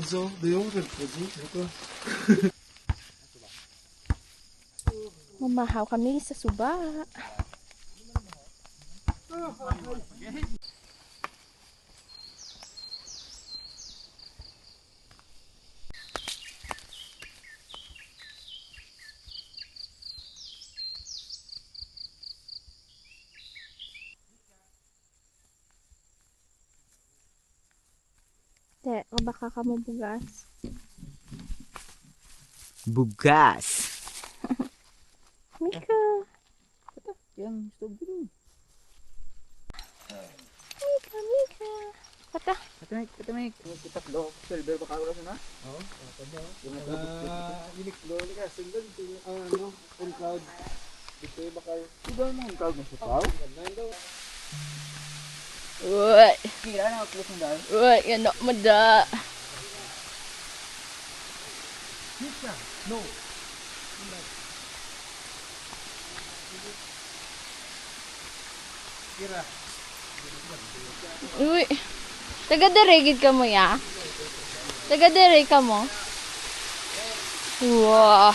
so, dayo rin po ito. Mamahaw kami sa suba. Te, o baka ka mo bugas? Bugas. Mika. Yang stove dulu. Mika. Kata. Katamek. Kita lo silver baka wala sana. Oo, tanda. Inik doon ka, sundan ito yung on cloud. Dito yung bakal. Iba mo ang tawag sa pao. Uy. Kira na ako ng dahil. Uy, yan o, mada. Mika, no. Kira. Uy. Taga-deregid ka mo ya? Taga-dere ka mo? Wow.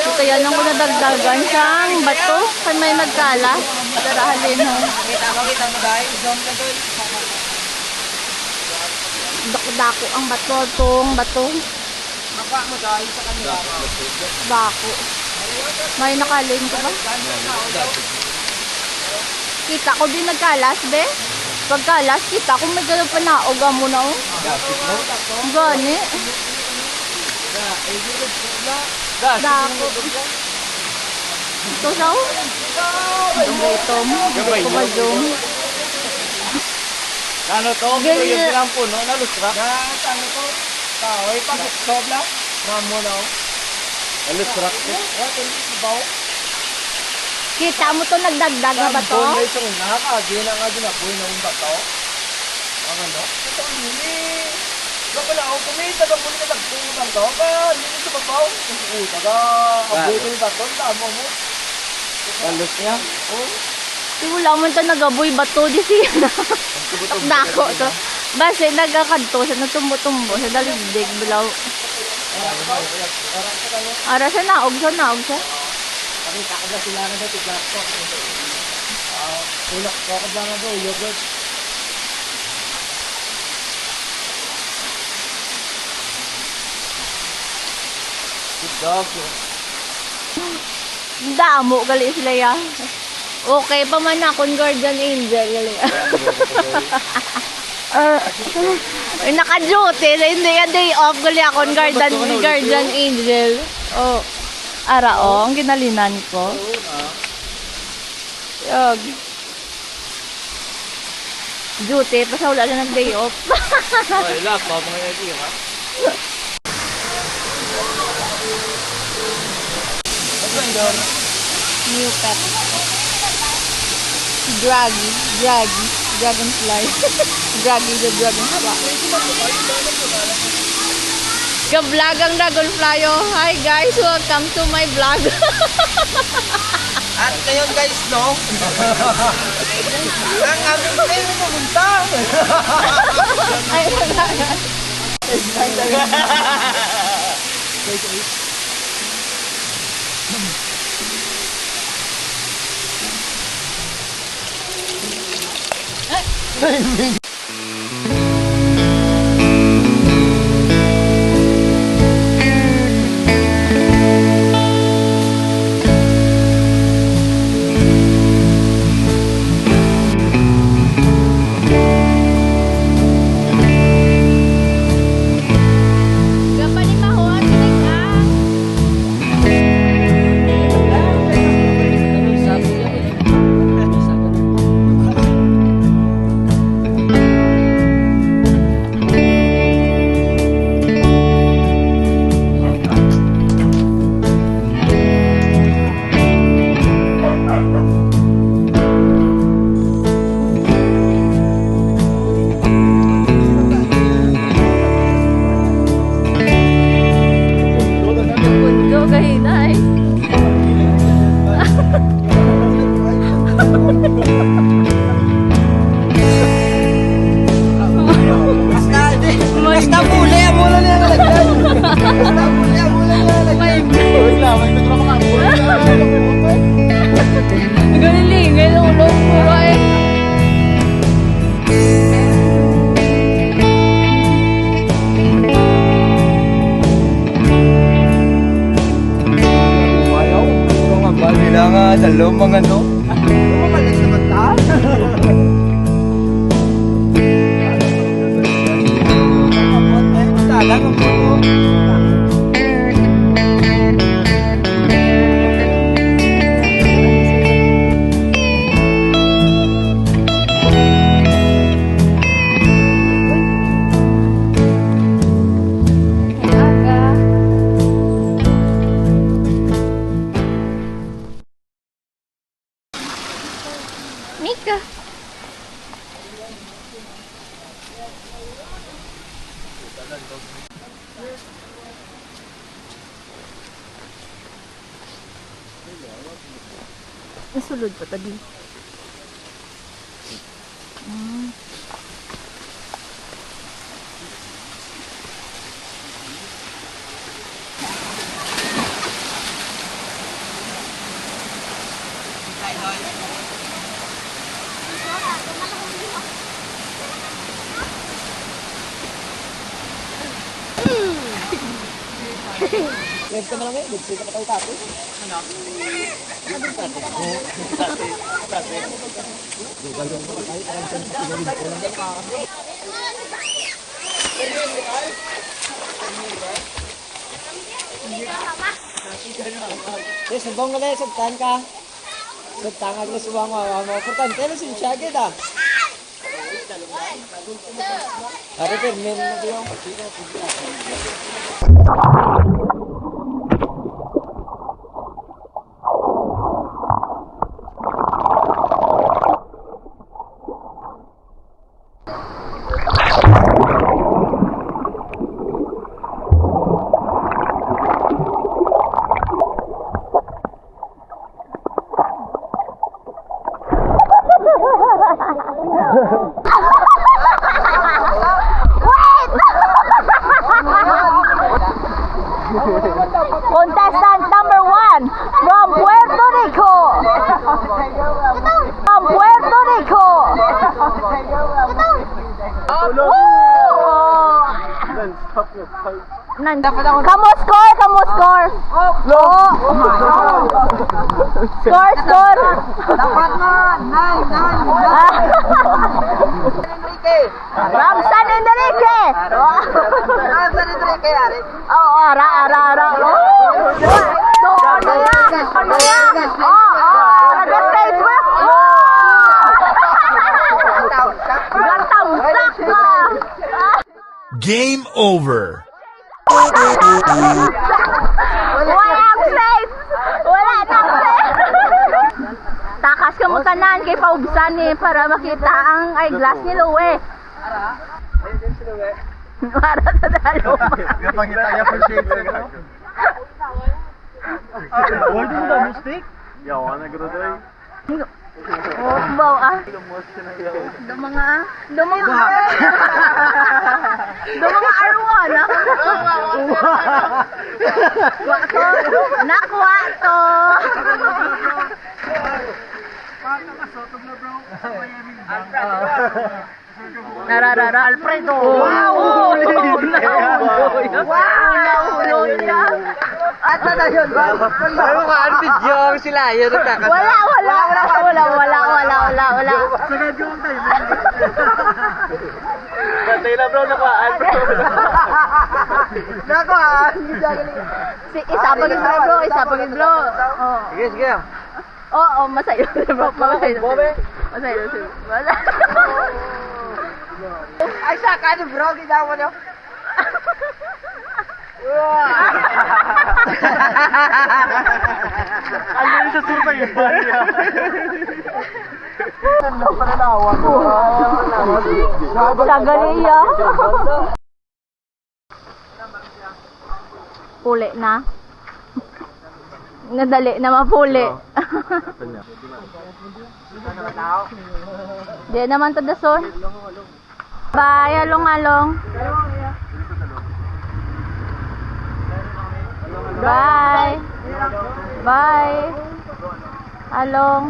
Ito yan ang nadagdagan siyang bato kan may nagkala. Tarahalin ho. Kita mo dahil. Jom na doon. Dako ang bato. Tong bato. Mapa mo dahil sa kanila. Dako. May nakalin ko ba? Kita ko din nagkalas, be. Pagkalas, kita ko may ganun panaoga mo na oh. Gani. Dako. Ito sa oh. Ang itom. Ito ba yung? Ano to? Ganyan. Yung silang puno na lustra. Ano to? Taway pa. Sobla. Ramo na oh. Lustra. Kita mo to nagdagdag na ba to? Boy sa nakakagin na nga din boy na yung bato. Ano no? Ito ang hili. Baka na ako kumita ka muna nagpungan to. Ba, hindi sa babaw. Taga, aboy ko yung bato. Tama mo. Talos niya? Oo. Wala mo ito nagaboy bato di siya. Dako to. Base nagakanto sa natumbo-tumbo sa daligdig bulaw. Ara sa naog siya. Pakita ko ba sila na dito glass ko. Tulak ko ba na do yogurt. Good dog. Damo gali sila ya. Okay pa man akong guardian angel gali. Naka-duty na hindi yan day off gali akong guardian angel. Oh. Ara oh, ang ginalinan ko. Yog. Duty, pa sa wala na nag-day off. Ay, lap pa mga idea ha. New pet. Dragonfly. Draggy the dragonfly. Ka-vlog ang dragonfly oh. Hi guys, welcome to my vlog. At ngayon guys, no? Ang aming kayo pumunta. Ay, Gapanin mahuat, like ah. Pundo kayo na eh. Basta muli, mula niya nalagyan. Basta muli, mula niya nalagyan. Wait lang, may nagro mga mula. Galing, ngayon ulo puro eh. Ayaw, mga bagay na nga, dalawang mga no. Umalis naman ta. Talang ang puto. Aga. Mika. Nasulod pa tadi. Live ka na lang eh, live ka na kayo tapos. Yes, sabong na lang, sabtan ka. Sabtan ka, suwang mo. Importante na sinsyagid ah. Ari, permin na ito yung Contestant number 1 from Puerto Rico. From Puerto Rico. Kamu score, kamu score. Score, score. dapat na, nine. From San Enrique. San Enrique, Ari. Oh, ara. So, ano yan? The stage with. Gatamsak ka. Game over. Walang place. Wala nang place. Takas ka mo tanan kay paubsan eh para makita ang eyeglass ni Louie. Para sa dalawa. Napakita niya for shade. Why do you know mistake? Yawa na grudoy. Oh, baw ah. Do mga arwan ah. Nakwa to. Nararara. Alfredo. Wow! Wow! At na yun ba? Ano ka? Ano video sila? Yan nagkakasama. Wala. Sagad yung tayo. Patay na bro, nakuhaan bro. Nakuhaan. Isapagin bro. Oh. Sige. Oo, masayo bro. Masayo. Ay, saka ni bro, ginawa niyo. Ano yung susurta yung banya? Sagaliya. Puli na. Nadali na mapuli. Di naman to dason. Bye, along. Bye. Along.